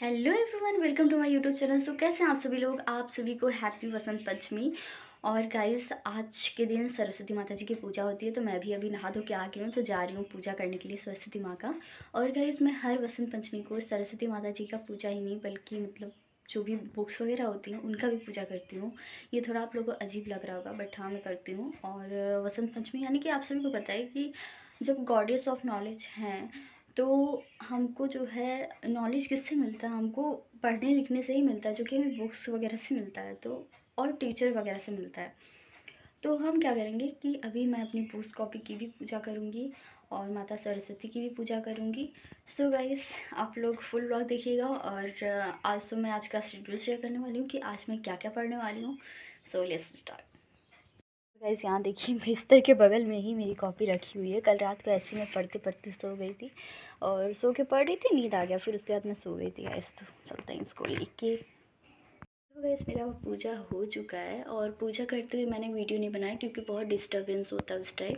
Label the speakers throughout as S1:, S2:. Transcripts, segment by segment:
S1: Hello everyone, welcome to my YouTube channel. So कैसे हैं आप सभी लोग। आप सभी को हैप्पी वसंत पंचमी। और गाइस, आज के दिन सरस्वती माता जी की पूजा होती है, तो मैं भी अभी नहा धो के आ गई हूँ, तो जा रही हूँ पूजा करने के लिए सरस्वती माँ का। और गाइस, मैं हर वसंत पंचमी को सरस्वती माता जी का पूजा ही नहीं बल्कि जो भी बुक्स वगैरह होती हैं उनका भी पूजा करती हूँ। ये थोड़ा आप लोगों को अजीब लग रहा होगा, बट हाँ, मैं करती हूँ। और वसंत पंचमी यानी कि आप सभी को पता है कि जब गॉडेस ऑफ नॉलेज हैं, तो हमको जो है नॉलेज किससे मिलता है, हमको पढ़ने लिखने से ही मिलता है, जो कि हमें बुक्स वगैरह से मिलता है, तो और टीचर वगैरह से मिलता है। तो हम क्या करेंगे कि अभी मैं अपनी पोस्ट कॉपी की भी पूजा करूँगी और माता सरस्वती की भी पूजा करूँगी। सो गाइस, आप लोग फुल व्लॉग देखिएगा। और आज तो मैं आज का शेड्यूल शेयर करने वाली हूँ कि आज मैं क्या क्या पढ़ने वाली हूँ। So let's start. गाइस, यहाँ देखिए, बिस्तर के बगल में ही मेरी कॉपी रखी हुई है। कल रात को ऐसे मैं पढ़ते पढ़ते सो गई थी, और सो के पढ़ रही थी, नींद आ गया, फिर उसके बाद मैं सो गई थी। गाइस, तो चलते हैं इसको लेके। तो गाइस, मेरा पूजा हो चुका है, और पूजा करते हुए मैंने वीडियो नहीं बनाया क्योंकि बहुत डिस्टर्बेंस होता है उस टाइम,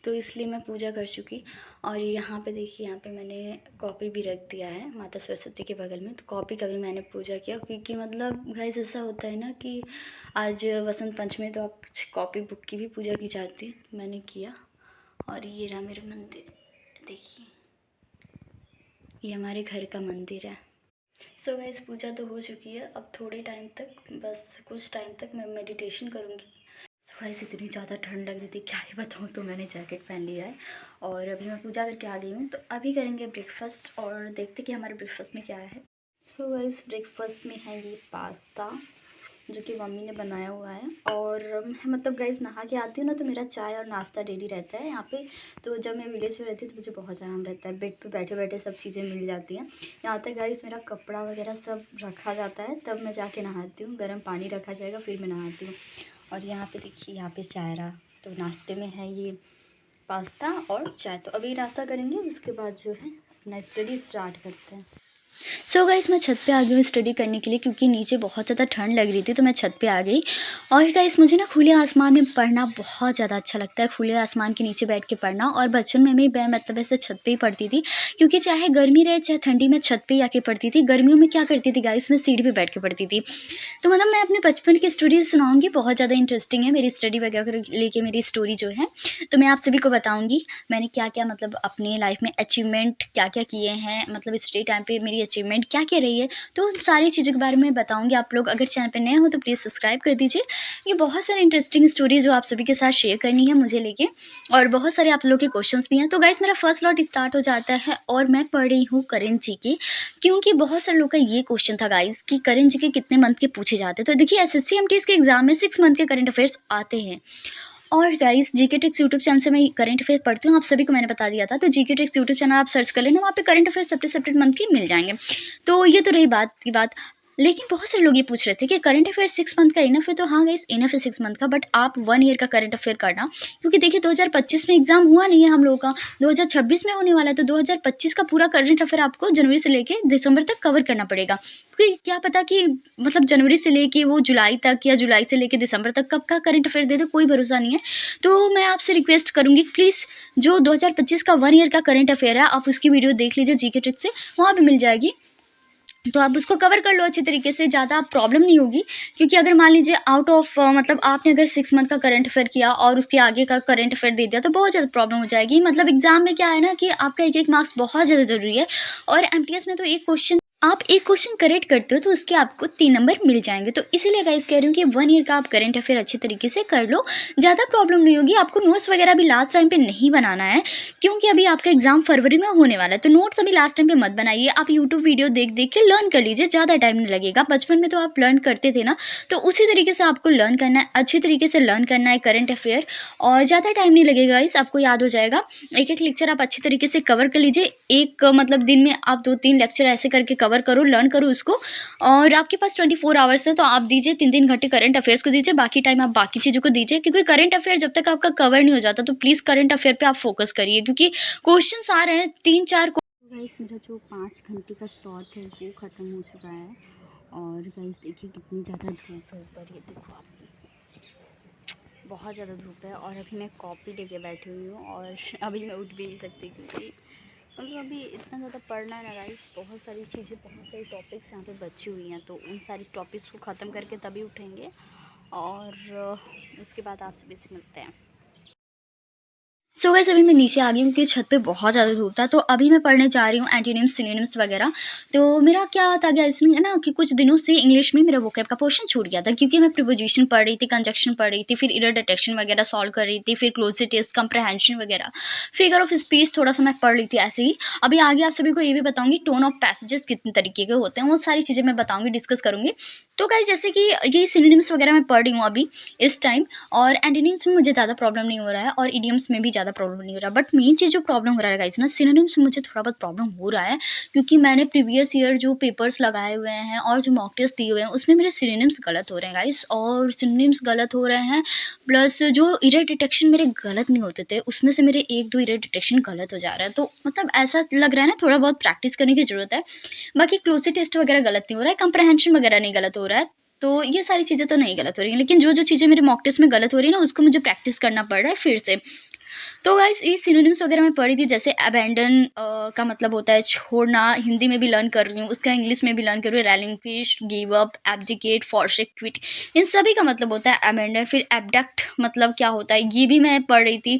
S1: तो इसलिए मैं पूजा कर चुकी। और यहाँ पे देखिए, यहाँ पे मैंने कॉपी भी रख दिया है माता सरस्वती के बगल में, तो कॉपी का भी मैंने पूजा किया, क्योंकि गाइस ऐसा होता है ना कि आज वसंत पंचमी, तो आप कॉपी बुक की भी पूजा की जाती है, तो मैंने किया। और ये रहा मेरा मंदिर, देखिए, ये हमारे घर का मंदिर है। सो गाइस, पूजा तो हो चुकी है। अब थोड़े टाइम तक, बस कुछ टाइम तक मैं मेडिटेशन करूँगी। सो गाइस, इतनी ज़्यादा ठंड लग रही थी, क्या ही बताऊँ, तो मैंने जैकेट पहन लिया है। और अभी मैं पूजा करके आ गई हूँ, तो अभी करेंगे ब्रेकफास्ट और देखते कि हमारे ब्रेकफास्ट में क्या है। सो गाइस, ब्रेकफास्ट में है ये पास्ता, जो कि मम्मी ने बनाया हुआ है। और गाइस, नहा के आती हूँ ना, तो मेरा चाय और नाश्ता रेडी रहता है यहाँ पे। तो जब मैं विलेज में रहती हूँ तो मुझे बहुत आराम रहता है, बेड पे बैठे बैठे सब चीज़ें मिल जाती हैं। यहाँ तक गाइस, मेरा कपड़ा वगैरह सब रखा जाता है, तब मैं जाके नहाती हूँ। गर्म पानी रखा जाएगा, फिर मैं नहाती हूँ। और यहाँ पे देखिए, यहाँ पे चाय रहा, तो नाश्ते में है ये पास्ता और चाय। तो अभी नाश्ता करेंगे, उसके बाद जो है अपना स्टडी स्टार्ट करते हैं। सो गाइस, मैं छत पे आ गई हूँ स्टडी करने के लिए, क्योंकि नीचे बहुत ज़्यादा ठंड लग रही थी, तो मैं छत पे आ गई। और गाइस, मुझे ना खुले आसमान में पढ़ना बहुत ज़्यादा अच्छा लगता है, खुले आसमान के नीचे बैठ के पढ़ना। और बचपन में भी मैं ऐसे छत पे ही पढ़ती थी, क्योंकि चाहे गर्मी रहे चाहे ठंडी, मैं छत पे ही आके पढ़ती थी। गर्मियों में क्या करती थी गाइस, मैं सीढ़ी पे बैठ के पढ़ती थी। तो मैं अपने बचपन की स्टोरी सुनाऊंगी, बहुत ज़्यादा इंटरेस्टिंग है मेरी स्टडी वगैरह लेके मेरी स्टोरी जो है। तो मैं आप सभी को बताऊंगी मैंने क्या क्या अपने लाइफ में अचीवमेंट क्या क्या किए हैं, स्टडी टाइम पे मेरी अचीवमेंट क्या क्या रही है। तो उन सारी चीज़ों के बारे में बताऊंगी। आप लोग अगर चैनल पे नए हो तो प्लीज़ सब्सक्राइब कर दीजिए। ये बहुत सारी इंटरेस्टिंग स्टोरी जो आप सभी के साथ शेयर करनी है मुझे लेके, और बहुत सारे आप लोग के क्वेश्चंस भी हैं। तो गाइस, मेरा फर्स्ट लॉट स्टार्ट हो जाता है, और मैं पढ़ रही हूँ करण जी की, क्योंकि बहुत सारे लोग का ये क्वेश्चन था गाइस कि करण जी के कितने मंथ के पूछे जाते हैं। तो देखिए, एसएससी एमटीएस के एग्जाम में 6 मंथ के करंट अफेयर्स आते हैं। और guys, GK tricks YouTube channel से मैं करंट अफेयर पढ़ती हूँ, आप सभी को मैंने बता दिया था। तो जीके ट्रिक्स यूट्यूब चैनल आप सर्च कर लेना, वहाँ पे current affair separate separate month के मिल जाएंगे। तो ये तो रही बात की बात। लेकिन बहुत सारे लोग ये पूछ रहे थे कि करंट अफेयर 6 मंथ का इनफ है। तो हाँ गाइस, इनफ है 6 मंथ का, बट आप 1 ईयर का करंट अफेयर करना, क्योंकि देखिए 2025 में एग्जाम हुआ नहीं है हम लोगों का, 2026 में होने वाला है। तो 2025 का पूरा करंट अफेयर आपको जनवरी से लेके दिसंबर तक कवर करना पड़ेगा, क्योंकि क्या पता कि जनवरी से लेके वो जुलाई तक, या जुलाई से लेके दिसंबर तक कब का करंट अफेयर दे दे, कोई भरोसा नहीं है। तो मैं आपसे रिक्वेस्ट करूंगी, प्लीज़ जो 2025 का 1 ईयर का करंट अफेयर है, आप उसकी वीडियो देख लीजिए जीके ट्रिक से, वहाँ पे मिल जाएगी। तो आप उसको कवर कर लो अच्छी तरीके से, ज़्यादा प्रॉब्लम नहीं होगी। क्योंकि अगर मान लीजिए आउट ऑफ आपने अगर 6 मंथ का करंट अफेयर किया और उसके आगे का करंट अफेयर दे दिया, तो बहुत ज़्यादा प्रॉब्लम हो जाएगी। एग्जाम में क्या है ना कि आपका एक एक मार्क्स बहुत ज़्यादा ज़रूरी है। और एमटीएस में तो एक क्वेश्चन करेक्ट करते हो तो उसके आपको 3 नंबर मिल जाएंगे। तो इसीलिए गाइस कह रही हूँ कि 1 ईयर का आप करंट अफेयर अच्छे तरीके से कर लो, ज़्यादा प्रॉब्लम नहीं होगी। आपको नोट्स वगैरह भी लास्ट टाइम पे नहीं बनाना है, क्योंकि अभी आपका एग्जाम फरवरी में होने वाला है। तो नोट्स अभी लास्ट टाइम पे मत बनाइए, आप यूट्यूब वीडियो देख देख के लर्न कर लीजिए, ज़्यादा टाइम नहीं लगेगा। बचपन में तो आप लर्न करते थे ना, तो उसी तरीके से आपको लर्न करना है, अच्छी तरीके से लर्न करना है करंट अफेयर, और ज़्यादा टाइम नहीं लगेगा गाइस, आपको याद हो जाएगा। एक एक लेक्चर आप अच्छी तरीके से कवर कर लीजिए। एक दिन में आप 2-3 लेक्चर ऐसे करके कवर करो, लर्न करो उसको। और आपके पास 24 आवर्स है, तो आप दीजिए 3-3 घंटे करंट अफेयर्स को दीजिए, बाकी टाइम आप बाकी चीज़ों को दीजिए। क्योंकि करंट अफेयर जब तक आपका कवर नहीं हो जाता, तो प्लीज़ करंट अफेयर पे आप फोकस करिए, क्योंकि क्वेश्चंस आ रहे हैं 3-4। गाइस, मेरा जो 5 घंटे का स्लॉट है वो ख़त्म हो चुका है। और गाइस देखिए, कितनी ज़्यादा धूप है ऊपर, ये देखो आप, बहुत ज़्यादा धूप है। और अभी मैं कॉपी लेके बैठी हुई हूँ, और अभी मैं उठ भी नहीं सकती, क्योंकि मतलब अभी इतना ज़्यादा पढ़ना है ना गाइस, बहुत सारी चीज़ें, बहुत सारी टॉपिक्स यहाँ पे बची हुई हैं, तो उन सारी टॉपिक्स को ख़त्म करके तभी उठेंगे। और उसके बाद आपसे बेसिक मिलते हैं। सो गाइस अभी मैं नीचे आ गई हूँ क्योंकि छत पे बहुत ज़्यादा धूप था, तो अभी मैं पढ़ने जा रही हूँ एंटीनिम्स सिनोनिम्स वगैरह। तो मेरा क्या था गया इसमें ना कि कुछ दिनों से इंग्लिश में मेरा वोकैब का पोर्शन छूट गया था, क्योंकि मैं प्रीपोजिशन पढ़ रही थी, कंजक्शन पढ़ रही थी, फिर एरर डिटेक्शन वगैरह सॉल्व कर रही थी, फिर क्लोज टेस्ट कंप्रहेंशन वगैरह, फिगर ऑफ स्पीच थोड़ा सा मैं पढ़ रही थी ऐसे ही। अभी आगे आप सभी को ये भी बताऊंगी टोन ऑफ पैसेजेस कितने तरीके के होते हैं, वो सारी चीज़ें मैं बताऊंगी, डिस्कस करूंगी। तो गाइस जैसे कि ये सिनोनिम्स वगैरह मैं पढ़ रही हूँ अभी इस टाइम, और एंटोनिम्स में मुझे ज़्यादा प्रॉब्लम नहीं हो रहा है और इडियम्स में भी ज़्यादा प्रॉब्लम नहीं हो रहा, बट मेन चीज़ जो प्रॉब्लम हो रहा है गाइस ना, सिनोनिम्स में मुझे थोड़ा बहुत प्रॉब्लम हो रहा है, क्योंकि मैंने प्रीवियस ईयर जो पेपर्स लगाए हुए हैं और जो मॉक टेस्ट दिए हुए हैं उसमें मेरे सिनोनिम्स गलत हो रहे हैं गाइस, और सिनोनिम्स गलत हो रहे हैं, प्लस जो एरर डिटेक्शन मेरे गलत नहीं होते थे उसमें से मेरे एक दो एरर डिटेक्शन गलत हो जा रहा है। तो मतलब ऐसा लग रहा है ना, थोड़ा बहुत प्रैक्टिस करने की ज़रूरत है। बाकी क्लोज टेस्ट वगैरह गलत नहीं हो रहा है, कंप्रहेंशन वगैरह नहीं गलत हो रहा है, तो ये सारी चीज़ें तो नहीं गलत हो रही हैं, लेकिन जो चीज़ें मेरे मॉक टेस्ट में गलत हो रही है ना, उसको मुझे प्रैक्टिस करना पड़ रहा है फिर से। तो गाइस ये सिनोनिम्स वगैरह मैं पढ़ी थी, जैसे अबैंडन का मतलब होता है छोड़ना, हिंदी में भी लर्न कर रही हूँ, उसका इंग्लिश में भी लर्न कर रही हूँ, relinquish, give up, abdicate, forsake, quit, इन सभी का मतलब होता है अबैंडन। फिर एबडक्ट मतलब क्या होता है ये भी मैं पढ़ रही थी।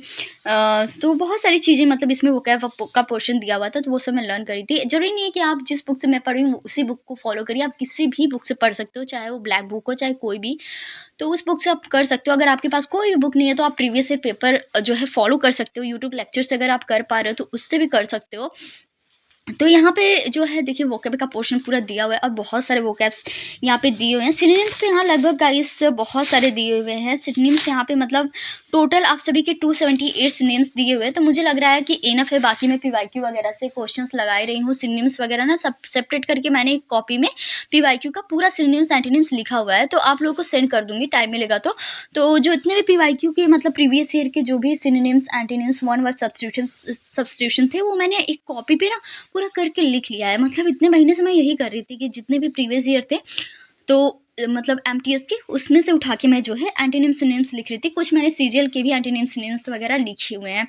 S1: तो बहुत सारी चीज़ें मतलब इसमें वोकैब का पोर्शन दिया हुआ था, तो वो सब मैं लर्न करी थी। जरूरी नहीं है कि आप जिस बुक से मैं पढ़ी हूँ उसी बुक को फॉलो करिए, आप किसी भी बुक से पढ़ सकते हो, चाहे वो ब्लैक बुक हो चाहे कोई भी, तो उस बुक से आप कर सकते हो। अगर आपके पास कोई भी बुक नहीं है तो आप प्रीवियस ईयर पेपर जो है फॉलो कर सकते हो, यूट्यूब लेक्चर से अगर आप कर पा रहे हो तो उससे भी कर सकते हो। तो यहाँ पे जो है देखिए वोकैब का पोर्शन पूरा दिया हुआ है और बहुत सारे वोकैब्स यहाँ पे दिए हुए हैं। सिनोनिम्स तो यहाँ लगभग गाइस बहुत सारे दिए हुए हैं। सिनोनिम्स यहाँ पे मतलब टोटल आप सभी के 278 सिनोनिम्स दिए हुए हैं, तो मुझे लग रहा है कि इनफ है। बाकी मैं पीवाईक्यू वगैरह से क्वेश्चंस लगाई रही हूँ, सिनोनिम्स वगैरह ना सब सेपरेट करके मैंने एक कॉपी में पीवाईक्यू का पूरा सिनोनिम्स एंटोनिम्स लिखा हुआ है, तो आप लोगों को सेंड कर दूंगी टाइम मिलेगा तो जो इतने भी पीवाईक्यू के मतलब प्रीवियस ईयर के जो भी synonyms antonyms one word substitution थे, वो मैंने एक कॉपी पे ना पूरा करके लिख लिया है। मतलब इतने महीने से मैं यही कर रही थी कि जितने भी प्रीवियस ईयर थे, तो मतलब एमटीएस के उसमें से उठा के मैं जो है एंटोनिम्स सिनोनिम्स लिख रही थी। कुछ मैंने सीजीएल के भी एंटोनिम्स सिनोनिम्स वगैरह लिखे हुए हैं।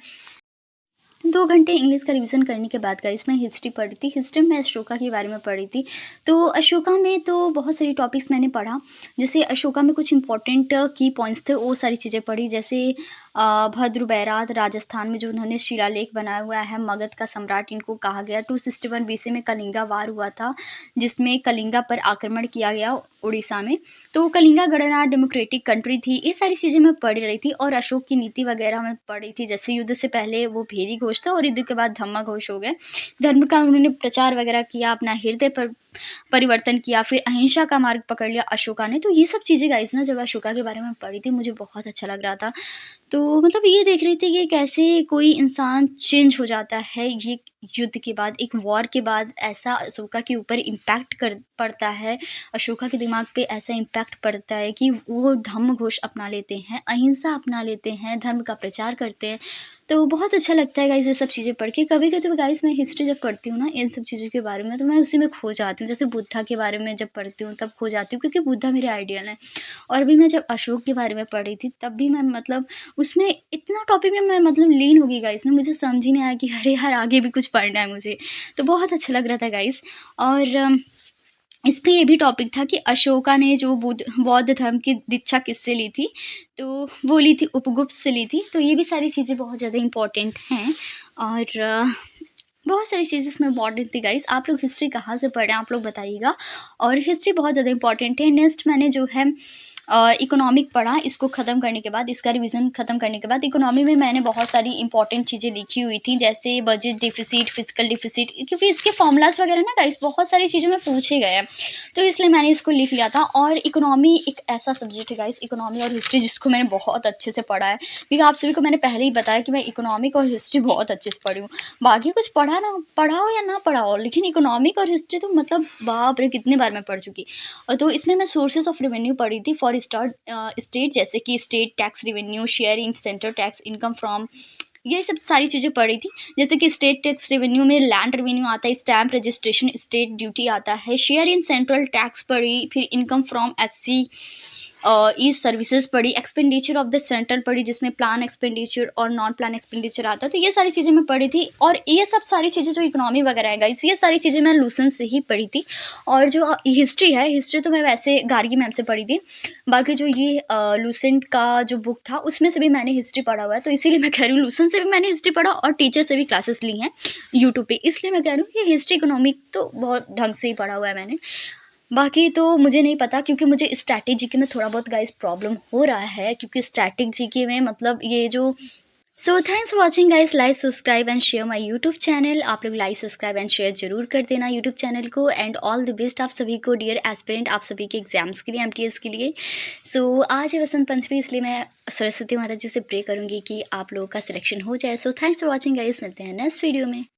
S1: 2 घंटे इंग्लिश का रिवीजन करने के बाद गाइस मैं हिस्ट्री पढ़ी थी। हिस्ट्री में अशोका के बारे में पढ़ी थी। तो अशोका में तो बहुत सारी टॉपिक्स मैंने पढ़ा, जैसे अशोका में कुछ इंपॉर्टेंट की पॉइंट्स थे, वो सारी चीज़ें पढ़ी, जैसे भद्र बैरात राजस्थान में जो उन्होंने शिलालेख बनाया हुआ है, मगध का सम्राट इनको कहा गया। 261 बीसी में कलिंगा वार हुआ था, जिसमें कलिंगा पर आक्रमण किया गया उड़ीसा में। तो कलिंगा गणराज्य डेमोक्रेटिक कंट्री थी। ये सारी चीज़ें मैं पढ़ रही थी, और अशोक की नीति वगैरह मैं पढ़ रही थी, जैसे युद्ध से पहले वो भेरी घोष था और युद्ध के बाद धम्मा घोष हो गए। धर्म का उन्होंने प्रचार वगैरह किया, अपना हृदय पर परिवर्तन किया, फिर अहिंसा का मार्ग पकड़ लिया अशोका ने। तो ये सब चीज़ें गाइस ना जब अशोका के बारे में पढ़ी थी मुझे बहुत अच्छा लग रहा था। तो मतलब ये देख रही थी कि कैसे कोई इंसान चेंज हो जाता है, ये युद्ध के बाद, एक वॉर के बाद ऐसा अशोका के ऊपर इम्पैक्ट कर पड़ता है, अशोका के दिमाग पे ऐसा इम्पैक्ट पड़ता है कि वो धम्म घोष अपना लेते हैं, अहिंसा अपना लेते हैं, धर्म का प्रचार करते हैं। तो बहुत अच्छा लगता है गाइस ये सब चीज़ें पढ़ के। कभी कभी तो गाइस मैं हिस्ट्री जब पढ़ती हूँ ना इन सब चीज़ों के बारे में, तो मैं उसी में खो जाती हूँ। जैसे बुद्धा के बारे में जब पढ़ती हूँ तब खो जाती हूँ, क्योंकि बुद्धा मेरे आइडियल हैं। और भी मैं जब अशोक के बारे में पढ़ी थी तब भी मैं मतलब उसमें इतना टॉपिक में मैं मतलब लीन हो गई गाइस ना, मुझे समझ ही नहीं आया कि अरे यार आगे भी कुछ पढ़ना है मुझे। तो बहुत अच्छा लग रहा था गाइस। और इसमें ये भी टॉपिक था कि अशोका ने जो बौद्ध धर्म की दीक्षा किससे ली थी, तो वो ली थी उपगुप्त से ली थी। तो ये भी सारी चीज़ें बहुत ज़्यादा इम्पॉर्टेंट हैं। और बहुत सारी चीज़ें इसमें इम्पॉर्टेंट थी गाइस। आप लोग हिस्ट्री कहाँ से पढ़ रहे हैं आप लोग बताइएगा। और हिस्ट्री बहुत ज़्यादा इम्पॉर्टेंट है। नेक्स्ट मैंने जो है इकोनॉमिक पढ़ा, इसको ख़त्म करने के बाद, इसका रिवीजन ख़त्म करने के बाद इकोनॉमी में मैंने बहुत सारी इंपॉर्टेंट चीज़ें लिखी हुई थी, जैसे बजट डिफिसिट, फिजिकल डिफिसिट, क्योंकि इसके फॉर्मूलाज वगैरह ना गाइस बहुत सारी चीज़ों में पूछे गए हैं, तो इसलिए मैंने इसको लिख लिया था। और इकोनॉमी एक ऐसा सब्जेक्ट है गाइस, इकोनॉमी और हिस्ट्री, जिसको मैंने बहुत अच्छे से पढ़ा है, क्योंकि आप सभी को मैंने पहले ही बताया कि मैं इकोनॉमिक और हिस्ट्री बहुत अच्छे से पढ़ी हूँ। बाकी कुछ पढ़ा हो या ना पढ़ा हो, लेकिन इकोनॉमिक और हिस्ट्री तो मतलब बाप रे कितनी बार मैं पढ़ चुकी। और तो इसमें मैं सोर्सेज ऑफ रेवेन्यू पढ़ी थी फॉर स्टेट, जैसे कि state tax revenue, share in central tax, income from, ये सब सारी चीज़ें पढ़ी थी। जैसे कि स्टेट टैक्स रेवेन्यू में लैंड रेवेन्यू आता है, स्टैम्प रजिस्ट्रेशन, स्टेट ड्यूटी आता है, शेयर इन सेंट्रल टैक्स पढ़ी, फिर income from SC, E services पढ़ी, एक्सपेंडिचर ऑफ द सेंट्रल पढ़ी जिसमें प्लान एक्सपेंडिचर और नॉन प्लान एक्सपेंडिचर आता है, तो ये सारी चीज़ें मैं पढ़ी थी। और ये सब सारी चीज़ें जो इकोनॉमी वगैरह है गाइस, ये सारी चीज़ें मैं लूसेंट से ही पढ़ी थी। और जो हिस्ट्री है, हिस्ट्री तो मैं वैसे गार्गी मैम से पढ़ी थी। बाकी जो ये लूसेंट का जो बुक था उसमें से भी मैंने हिस्ट्री पढ़ा हुआ है, तो इसीलिए मैं कह रही हूँ लूसेंट से भी मैंने हिस्ट्री पढ़ा और टीचर से भी क्लासेस ली हैं यूट्यूब पे, इसलिए मैं कह रही हूँ कि हिस्ट्री इकोनॉमिक तो बहुत ढंग से ही पढ़ा हुआ है मैंने। बाकी तो मुझे नहीं पता, क्योंकि मुझे स्टैटिक जीके में थोड़ा बहुत गाइस प्रॉब्लम हो रहा है, क्योंकि स्टैटिक जीके में मतलब ये जो so thanks for watching guys, like subscribe and share my YouTube channel. आप लोग लाइक सब्सक्राइब एंड शेयर जरूर कर देना यूट्यूब चैनल को। एंड ऑल द बेस्ट आप सभी को डियर एस्पिरेंट, आप सभी के एग्जाम्स के लिए, एमटीएस के लिए। सो आज है वसंत पंचमी, इसलिए मैं सरस्वती माता जी से प्रे करूँगी कि आप लोगों का सिलेक्शन हो जाए। So thanks for watching guys, मिलते हैं नेक्स्ट वीडियो में।